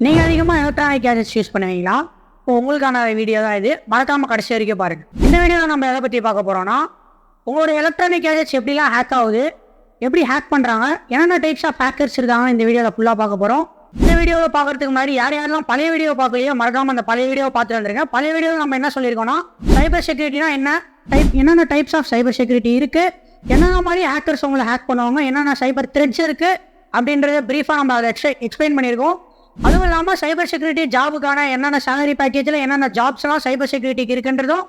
நீங்கள் அதிகமாக electronic gadgets use பண்ணுவீங்களா? இப்போ உங்களுக்கான வீடியோ தான் இது. மறக்காமல் கடைசி வரைக்கும் பாருங்கள். இந்த வீடியோவில் நம்ம எதை பற்றி பார்க்க போகிறோன்னா, உங்களோட எலக்ட்ரானிக் கேஜெட்ஸ் எப்படிலாம் ஹேக் ஆகுது, எப்படி ஹேக் பண்ணுறாங்க, என்னென்ன டைப்ஸ் ஆஃப் ஹேக்கர்ஸ் இருக்காங்க இந்த வீடியோவில் ஃபுல்லாக பார்க்க போகிறோம். இந்த வீடியோவை பார்க்கறதுக்கு முன்னாடி யாரெல்லாம் பழைய வீடியோ பார்க்கலையோ மறக்காமல் அந்த பழைய வீடியோவை பார்த்து வந்துருங்க. பழைய வீடியோவில் நம்ம என்ன சொல்லியிருக்கோம்னா, சைபர் செக்யூரிட்டினா என்னென்ன டைப்ஸ் ஆஃப் சைபர் செக்யூரிட்டி இருக்குது, என்னென்ன மாதிரி ஹேக்கர்ஸ் உங்களை ஹேக் பண்ணுவாங்க, என்னென்ன சைபர் த்ரெட்ஸ் இருக்குது அப்படின்றத ப்ரீஃபாக நம்ம அதை எக்ஸ்பிளைன் பண்ணியிருக்கோம். அதுவும் இல்லாமல் சைபர் செக்யூரிட்டி ஜாபுக்கான என்னென்ன சேலரி பேக்கேஜில் என்னென்ன ஜாப்ஸ்லாம் சைபர் செக்யூரிட்டிக்கு இருக்குன்றதும்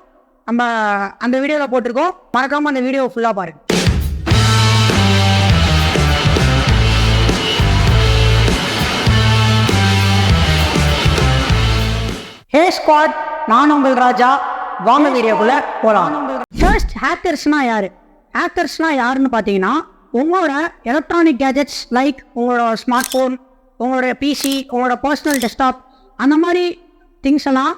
நம்ம அந்த வீடியோவில் போட்டிருக்கோம். மறக்காமல் அந்த வீடியோ ஃபுல்லாக பாருங்கள். ஹே ஸ்குவாட், நான் உங்கள் ராஜா. வாங்க வீடியோக்குள்ளே போகலாம். ஃபர்ஸ்ட் ஹேக்கர்ஸ்னால் யார்? ஹேக்கர்ஸ்னால் யாருன்னு பார்த்தீங்கன்னா, உங்களோட எலக்ட்ரானிக் கேஜெட்ஸ் லைக் உங்களோட ஸ்மார்ட் ஃபோன், உங்களோட பிசி, உங்களோட பர்சனல் டெஸ்க்டாப், அந்த மாதிரி திங்ஸ் எல்லாம்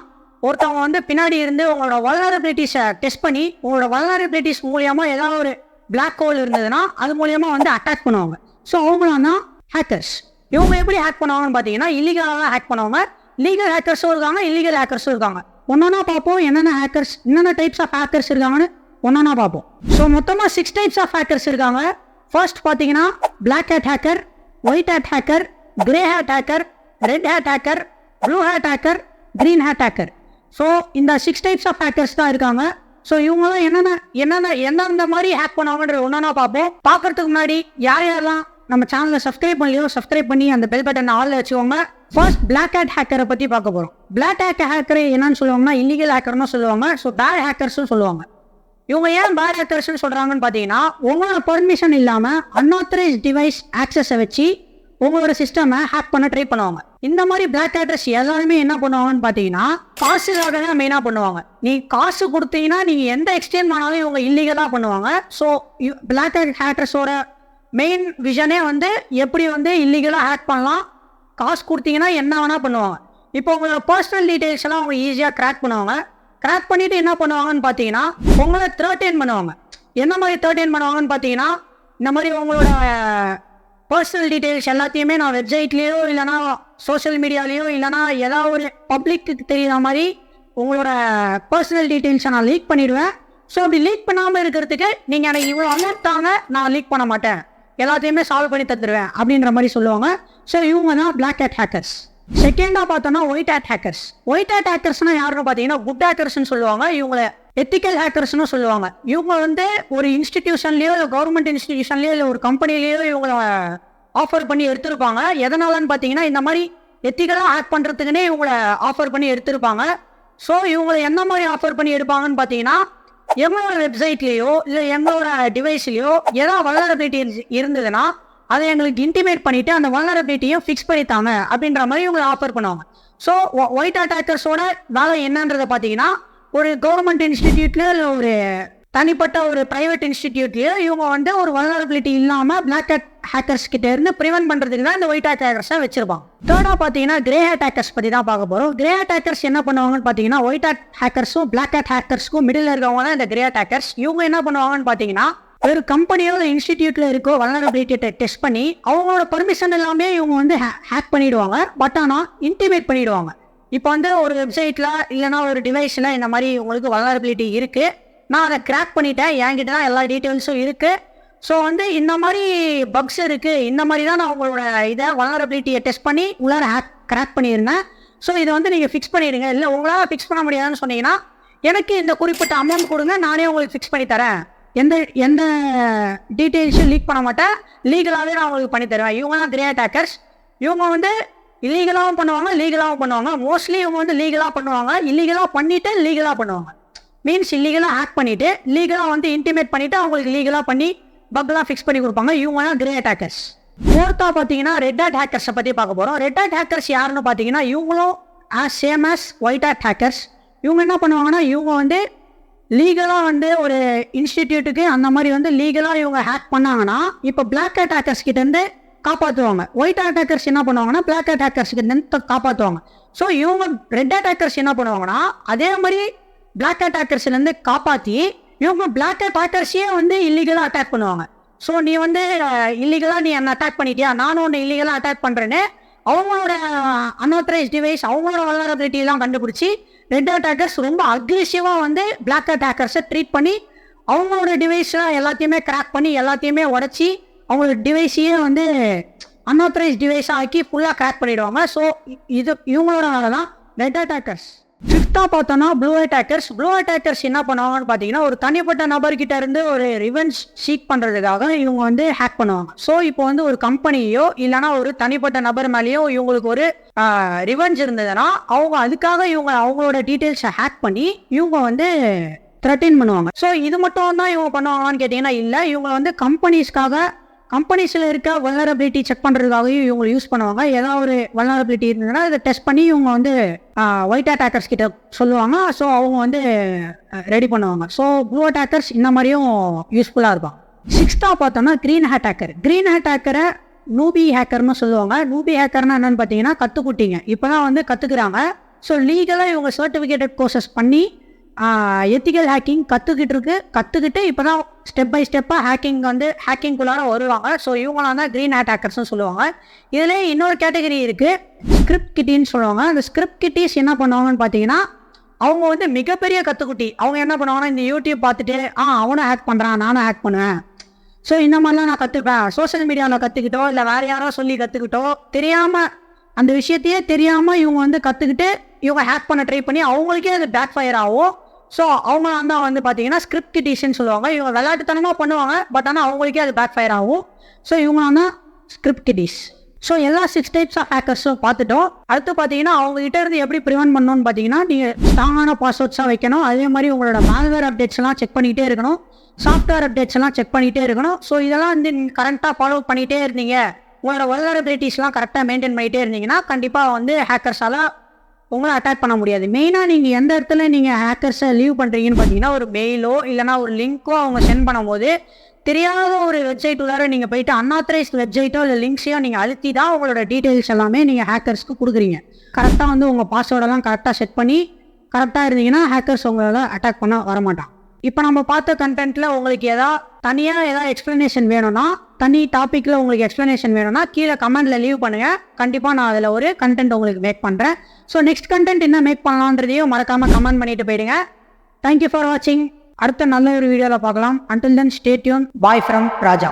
ஒருத்தவங்க வந்து பின்னாடி இருந்து உங்களோட வல்னரபிலிட்டிஸை டெஸ்ட் பண்ணி உங்களோட வல்னரபிலிட்டிஸ் மூலியமாக ஏதாவது ஒரு பிளாக் ஹோல் இருந்ததுன்னா அது மூலியமாக வந்து அட்டாக் பண்ணுவாங்க. ஸோ அவங்களாம் தான் ஹேக்கர்ஸ். இவங்க எப்படி ஹேக் பண்ணுவாங்கன்னு பார்த்தீங்கன்னா, இல்லீகலாக தான் ஹேக் பண்ணுவாங்க. லீகல் ஹேக்கர்ஸும் இருக்காங்க, இல்லீகல் ஹேக்கர்ஸும் இருக்காங்க. ஒன்றா பார்ப்போம் என்னென்ன டைப்ஸ் ஆஃப் ஹேக்கர்ஸ் இருக்காங்கன்னு ஒன்றா பார்ப்போம். ஸோ மொத்தமாக 6 டைப்ஸ் ஆஃப் ஹேக்கர்ஸ் இருக்காங்க. ஃபர்ஸ்ட் பார்த்தீங்கன்னா black hat hacker, white hat hacker, grey hat hacker, red hat hacker, blue hat hacker, green hat hacker. So இந்த 6 டைப்ஸ் ஆஃப் ஹேக்கர்ஸ் தான் இருக்காங்க. ஸோ இவங்கெல்லாம் எந்தெந்த மாதிரி ஹேக் பண்ணுவாங்கன்ற ஒன்றா பார்ப்போம். பார்க்கறதுக்கு முன்னாடி யாரெல்லாம் நம்ம சேனலை சப்ஸ்கிரைப் பண்ணலையோ சப்ஸ்கிரைப் பண்ணி அந்த பெல் பட்டன் ஆல்ல வச்சுக்கோங்க. ஃபர்ஸ்ட் பிளாக் ஹேட் ஹேக்கரை பற்றி பார்க்க போகிறோம். பிளாக் ஹேட் ஹேக்கரை என்னன்னு சொல்லுவாங்கன்னா, இல்லீகல் ஹேக்கர்னு சொல்லுவாங்க. ஸோ பேட் ஹேக்கர்ஸும் சொல்லுவாங்க. இவங்க ஏன் பேட் ஹேக்கர்ஸ்னு சொல்கிறாங்கன்னு பார்த்தீங்கன்னா, உங்களோட பர்மிஷன் இல்லாமல் அன்ஆத்தரைஸ்ட் டிவைஸ் ஆக்சஸை வச்சு உங்களோட சிஸ்டமை ஹேக் பண்ண ட்ரை பண்ணுவாங்க. இந்த மாதிரி பிளாக் ஹேக்கர்ஸ் எல்லாருமே என்ன பண்ணுவாங்கன்னு பார்த்தீங்கன்னா, காசுக்காக தான் மெயினாக பண்ணுவாங்க. நீ காசு கொடுத்தீங்கன்னா நீங்கள் எந்த எக்ஸ்டெண்ட் பண்ணாலும் இவங்க இல்லீகலாக பண்ணுவாங்க. ஸோ பிளாக் ஹேக்கர்ஸோட மெயின் விஷனே வந்து எப்படி வந்து இல்லீகலாக ஹேக் பண்ணலாம், காசு கொடுத்தீங்கன்னா என்ன வேணால் பண்ணுவாங்க. இப்போ உங்களோட பர்சனல் டீட்டெயில்ஸ் எல்லாம் அவங்க ஈஸியாக கிராக் பண்ணுவாங்க. கிராக் பண்ணிவிட்டு என்ன பண்ணுவாங்கன்னு பார்த்தீங்கன்னா, உங்களை த்ரெட்டன் பண்ணுவாங்க. என்ன மாதிரி த்ரெட்டன் பண்ணுவாங்கன்னு பார்த்தீங்கன்னா, இந்த மாதிரி உங்களோட பர்சனல் டீட்டெயில்ஸ் எல்லாத்தையுமே நான் வெப்சைட்லேயோ இல்லைனா சோஷியல் மீடியாலேயோ இல்லைனா ஏதாவது ஒரு பப்ளிக்கு தெரியுற மாதிரி உங்களோட பர்சனல் டீட்டெயில்ஸை நான் லீக் பண்ணிவிடுவேன். ஸோ அப்படி லீக் பண்ணாமல் இருக்கிறதுக்கு நீங்கள் எனக்கு இவ்வளோ அமௌண்ட் தாங்க, நான் லீக் பண்ண மாட்டேன், எல்லாத்தையுமே சால்வ் பண்ணி தந்துடுவேன் அப்படின்ற மாதிரி சொல்லுவாங்க. ஸோ இவங்க தான் பிளாக் ஹேட் ஹேக்கர்ஸ். செகண்டாக பார்த்தோன்னா white hat hackers. White hat ஹேக்கர்ஸ்னால் யாருன்னு பார்த்தீங்கன்னா, குட் ஹேக்கர்ஸ்னு சொல்லுவாங்க. இவங்களை எத்திக்கல் ஹேக்கர்ஸ்னு சொல்லுவாங்க. இவங்க வந்து ஒரு இன்ஸ்டிடியூஷன்லேயோ இல்லை கவர்மெண்ட் இன்ஸ்டிடியூஷன்லேயோ இல்லை ஒரு கம்பெனிலேயோ இவங்களை ஆஃபர் பண்ணி எடுத்திருப்பாங்க. எதனாலன்னு பார்த்தீங்கன்னா, இந்த மாதிரி எத்திக்கலாக ஹேக் பண்ணுறதுக்குன்னே இவங்களை ஆஃபர் பண்ணி எடுத்திருப்பாங்க. ஸோ இவங்களை என்ன மாதிரி ஆஃபர் பண்ணி எடுப்பாங்கன்னு பார்த்தீங்கன்னா, எங்களோட வெப்சைட்லேயோ இல்லை எங்களோட டிவைஸ்லேயோ ஏதாவது வல்னரபிலிட்டி இருந்ததுன்னா அதை எங்களுக்கு இன்டிமேட் பண்ணிவிட்டு அந்த வல்னரபிலிட்டியும் ஃபிக்ஸ் பண்ணித்தாங்க அப்படின்ற மாதிரி இவங்களை ஆஃபர் பண்ணுவாங்க. ஸோ ஒயிட் ஹேட் ஹேக்கர்ஸோட வேலை என்னன்றதை பார்த்தீங்கன்னா, ஒரு கவர்மெண்ட் இன்ஸ்டிடியூட்லேயோ இல்லை ஒரு தனிப்பட்ட ஒரு ப்ரைவேட் இன்ஸ்டிடியூட்லேயோ இவங்க வந்து ஒரு வல்னரபிலிட்டி இல்லாமல் பிளாக் ஹேட் ஹேக்கர்ஸ் கிட்ட இருந்து ப்ரிவென்ட் பண்ணுறதுக்கு தான் இந்த ஒயிட் ஹேட் ஹேக்கர்ஸை வச்சிருப்பாங்க. தேர்டாக பார்த்தீங்கன்னா கிரே ஹேட் ஹேக்கர்ஸ் பற்றி தான் பார்க்க போகிறோம். கிரே ஹேட் ஹேக்கர்ஸ் என்ன பண்ணுவாங்கன்னு பார்த்தீங்கன்னா, ஒயிட் ஹேட் ஹேக்கர்ஸும் பிளாக் ஹேட் ஹேக்கர்ஸ்க்கும் மிடில் இருக்கவங்க தான் இந்த கிரே ஹேட் ஹேக்கர்ஸ். இவங்க என்ன பண்ணுவாங்கன்னு பார்த்தீங்கன்னா, ஒரு கம்பெனியோ இல்லை இன்ஸ்டிடியூட்டில் இருக்கோ வல்னரபிலிட்டியை டெஸ்ட் பண்ணி அவங்களோட பர்மிஷன் எல்லாமே இவங்க வந்து ஹேக் பண்ணிவிடுவாங்க. பட் ஆனால் இன்டிமேட் பண்ணிவிடுவாங்க. இப்போ வந்து ஒரு வெப்சைட்டில் இல்லைனா ஒரு டிவைஸில் இந்த மாதிரி உங்களுக்கு வல்னரபிலிட்டி இருக்குது, நான் அதை கிராக் பண்ணிட்டேன், என்கிட்ட தான் எல்லா டீட்டெயில்ஸும் இருக்குது. ஸோ வந்து இந்த மாதிரி பக்ஸ் இருக்குது, இந்த மாதிரி தான் நான் உங்களோட இதை வல்னரபிலிட்டியை டெஸ்ட் பண்ணி உள்ளார கிராக் பண்ணியிருந்தேன். ஸோ இதை வந்து நீங்கள் ஃபிக்ஸ் பண்ணிடுங்க. இல்லை உங்களால் ஃபிக்ஸ் பண்ண முடியாதுன்னு சொன்னீங்கன்னா எனக்கு இந்த குறிப்பிட்ட அமௌண்ட் கொடுங்க, நானே உங்களுக்கு ஃபிக்ஸ் பண்ணி தரேன், எந்த டீட்டெயில்ஸும் லீக் பண்ண மாட்டேன், லீகலாகவே நான் உங்களுக்கு பண்ணி தருவேன். இவங்க தான் கிரே ஹேட் ஹேக்கர்ஸ். இவங்க வந்து இல்லீகலாகவும் பண்ணுவாங்க, லீகலாகவும் பண்ணுவாங்க. மோஸ்ட்லி இவங்க வந்து லீகலாக பண்ணுவாங்க. இல்லீகலாக பண்ணிவிட்டு லீகலாக பண்ணுவாங்க. மீன்ஸ் இல்லீகலாக ஹேக் பண்ணிவிட்டு லீகலாக வந்து இன்டிமேட் பண்ணிவிட்டு அவங்களுக்கு லீகலாக பண்ணி பக்லாம் ஃபிக்ஸ் பண்ணி கொடுப்பாங்க. இவங்க தான் கிரே ஹேட் ஹேக்கர்ஸ். ஃபோர்த்தாக பார்த்தீங்கன்னா ரெட் ஹேட் ஹேக்கர்ஸை பற்றி பார்க்க போகிறோம். ரெட் ஹேட் ஹேக்கர்ஸ் யாருன்னு பார்த்தீங்கன்னா, இவங்களும் same as white hat hackers. இவங்க என்ன பண்ணுவாங்கன்னா, இவங்க வந்து லீகலாக வந்து ஒரு இன்ஸ்டிடியூட்டுக்கு அந்த மாதிரி வந்து லீகலாக இவங்க ஹேக் பண்ணாங்கன்னா இப்போ பிளாக் ஹேட் ஹேக்கர்ஸ் கிட்டேருந்து காப்பாற்றுவாங்க. ஒயிட் ஹேட் ஹேக்கர்ஸ் என்ன பண்ணுவாங்கன்னா, பிளாக் ஹேட் ஹேக்கர்ஸ் கிட்டேருந்து காப்பாற்றுவாங்க. ஸோ இவங்க ரெட் ஹேட் ஹேக்கர்ஸ் என்ன பண்ணுவாங்கன்னா, அதே மாதிரி பிளாக் ஹேட் ஹேக்கர்ஸ்லேருந்து காப்பாற்றி இவங்க பிளாக் ஹேட் ஹேக்கர்ஸையே வந்து இல்லீகலாக அட்டாக் பண்ணுவாங்க. ஸோ நீ வந்து இல்லீகலாக நீ என்ன அட்டாக் பண்ணிட்டியா, நானும் ஒன்று இல்லீகலாக அட்டாக் பண்ணுறேன்னு அவங்களோட அன்ஆத்தரைஸ்ட் டிவைஸ் அவங்களோட வல்னரபிலிட்டிலாம் கண்டுபிடிச்சி ரெட் அட்டாக்கர்ஸ் ரொம்ப அக்ரெசிவாக வந்து பிளாக் அட்டாக்கர்ஸை ட்ரீட் பண்ணி அவங்களோட டிவைஸ்லாம் எல்லாத்தையுமே கிராக் பண்ணி எல்லாத்தையுமே உடச்சி அவங்களோட டிவைஸையே வந்து அன்ஆத்தரைஸ்ட் டிவைஸாக ஆக்கி ஃபுல்லாக கிராக் பண்ணிவிடுவாங்க. ஸோ இது இவங்களோட வேலை தான் ரெட் அட்டாக்கர்ஸ். ஃபிஃப்த்தாக பார்த்தோன்னா ப்ளூ அட்டாக்கர்ஸ் என்ன பண்ணுவாங்கன்னு பார்த்தீங்கன்னா ஒரு தனிப்பட்ட நபர்கிட்ட இருந்து ஒரு ரிவெஞ்ச் சீக் பண்ணுறதுக்காக இவங்க வந்து ஹேக் பண்ணுவாங்க. ஸோ இப்போ வந்து ஒரு கம்பெனியோ இல்லைனா ஒரு தனிப்பட்ட நபர் மேலேயோ இவங்களுக்கு ஒரு ரிவெஞ்ச் இருந்ததுன்னா அவங்க அதுக்காக இவங்க அவங்களோட டீட்டெயில்ஸை ஹேக் பண்ணி இவங்க வந்து த்ரெட்டின் பண்ணுவாங்க. ஸோ இது மட்டும் தான் இவங்க பண்ணுவாங்களான்னு கேட்டிங்கன்னா இல்லை, இவங்க வந்து கம்பெனிஸில் இருக்க வல்னரபிலிட்டி செக் பண்ணுறதுக்காகவும் இவங்க யூஸ் பண்ணுவாங்க. ஏதாவது ஒரு வல்னரபிலிட்டி இருந்ததுன்னா இதை டெஸ்ட் பண்ணி இவங்க வந்து ஒயிட் அட்டாக்கர்ஸ் கிட்ட சொல்லுவாங்க. ஸோ அவங்க வந்து ரெடி பண்ணுவாங்க. ஸோ ப்ளூ அட்டாக்கர்ஸ் இந்த மாதிரியும் யூஸ்ஃபுல்லாக இருப்பாங்க. சிக்ஸ்த்தாக பார்த்தோம்னா க்ரீன் ஹேட்டக்கரை நூபி ஹேக்கர்னு சொல்லுவாங்க. நூபி ஹேக்கர்னா என்னன்னு பார்த்தீங்கன்னா கற்றுக்குட்டிங்க, இப்போ தான் வந்து கற்றுக்குறாங்க. ஸோ லீகலாக இவங்க சர்டிஃபிகேட்டட் கோர்சஸ் பண்ணி எத்திக்கல் ஹேக்கிங் கற்றுக்கிட்டு இப்போ தான் ஸ்டெப் பை ஸ்டெப்பாக ஹேக்கிங்குள்ளார வருவாங்க. ஸோ இவங்களாம் தான் க்ரீன் ஹேட்டக்கர்ஸ்னு சொல்லுவாங்க. இதில் இன்னொரு கேட்டகரி இருக்குது, ஸ்கிரிப்ட் கிட்டின்னு சொல்லுவாங்க. அந்த ஸ்கிரிப்ட் கிட்டிஸ் என்ன பண்ணுவாங்கன்னு பார்த்தீங்கன்னா அவங்க வந்து மிகப்பெரிய கற்றுக்குட்டி. அவங்க என்ன பண்ணுவாங்கன்னா இந்த யூடியூப் பார்த்துட்டு அவனும் ஹேக் பண்ணுறான் நானும் ஹேக் பண்ணுவேன், ஸோ இந்த மாதிரிலாம் நான் கற்றுப்பேன், சோஷியல் மீடியாவில் கற்றுக்கிட்டோ இல்லை வேறு யாரோ சொல்லி கற்றுக்கிட்டோ தெரியாமல் அந்த விஷயத்தையே தெரியாமல் இவங்க வந்து கற்றுக்கிட்டு இவங்க ஹேக் பண்ண ட்ரை பண்ணி அவங்களுக்கே அது பேக் ஃபயர் ஆகும். ஸோ அவங்க வந்து பார்த்தீங்கன்னா ஸ்கிரிப்ட் கிட்டிஸ்ன்னு சொல்லுவாங்க. இவங்க விளையாட்டுத்தனமாக பண்ணுவாங்க, பட் ஆனால் அவங்களுக்கே அது பேக் ஃபயர் ஆகும். ஸோ இவங்களாம் தான் ஸ்கிரிப்ட் கிட்டிஸ். ஸோ எல்லா 6 டைப்ஸ் ஆஃப் ஹேக்கர்ஸும் பார்த்துட்டோம். அடுத்து பார்த்தீங்கன்னா அவங்ககிட்ட இருந்து எப்படி ப்ரிவென்ட் பண்ணணும்னு பார்த்தீங்கன்னா நீங்கள் ஸ்ட்ராங்கான பாஸ்வேர்ட்ஸாக வைக்கணும். அதே மாதிரி உங்களோட மால்வேர் அப்டேட்ஸ் எல்லாம் செக் பண்ணிகிட்டே இருக்கணும், சாஃப்ட்வேர் அப்டேட்ஸ் எல்லாம் செக் பண்ணிகிட்டே இருக்கணும். ஸோ இதெல்லாம் வந்து கரெக்டாக ஃபாலோ பண்ணிகிட்டே இருந்தீங்க, உங்களோட வல்னரபிலிட்டிஸ்லாம் கரெக்டாக மெயின்டைன் பண்ணிகிட்டே இருந்தீங்கன்னா கண்டிப்பாக வந்து ஹேக்கர்ஸால் உங்களை அட்டாக் பண்ண முடியாது. மெயினாக நீங்கள் எந்த இடத்துல நீங்கள் ஹேக்கர்ஸை லீவ் பண்ணுறீங்கன்னு பார்த்தீங்கன்னா ஒரு மெயிலோ இல்லைனா ஒரு லிங்க்கோ அவங்க சென்ட் பண்ணும்போது தெரியாத ஒரு வெப்சைட் உள்ளார நீங்கள் போயிட்டு அன்ஆத்தரைஸ்ட் வெப்சைட்டோ இல்லை லிங்க்ஸையோ நீங்கள் அழுத்தி தான் உங்களோட டீட்டெயில்ஸ் எல்லாமே நீங்கள் ஹேக்கர்ஸ்க்கு கொடுக்குறீங்க. கரெக்டாக வந்து உங்கள் பாஸ்வேர்டெல்லாம் கரெக்டாக செட் பண்ணி கரெக்டாக இருந்தீங்கன்னா ஹேக்கர்ஸ் உங்களால் அட்டாக் பண்ண வரமாட்டான். இப்போ நம்ம பார்த்த கண்டென்ட்டில் உங்களுக்கு தனியாக எக்ஸ்ப்ளனேஷன் வேணும்னா, தனி டாப்பிக்கில் உங்களுக்கு எக்ஸ்ப்ளனேஷன் வேணும்னா கீழே கமெண்ட்டில் லீவ் பண்ணுங்கள். கண்டிப்பாக நான் அதில் ஒரு கண்டென்ட் உங்களுக்கு மேக் பண்ணுறேன். ஸோ நெக்ஸ்ட் கண்டென்ட் என்ன மேக் பண்ணலான்றதையும் மறக்காமல் கமெண்ட் பண்ணிட்டு போயிடுங்க. தேங்க்யூ ஃபார் வாட்சிங். அடுத்த நல்ல ஒரு வீடியோவில் பார்க்கலாம். Until then, stay tuned. Bye from Raja.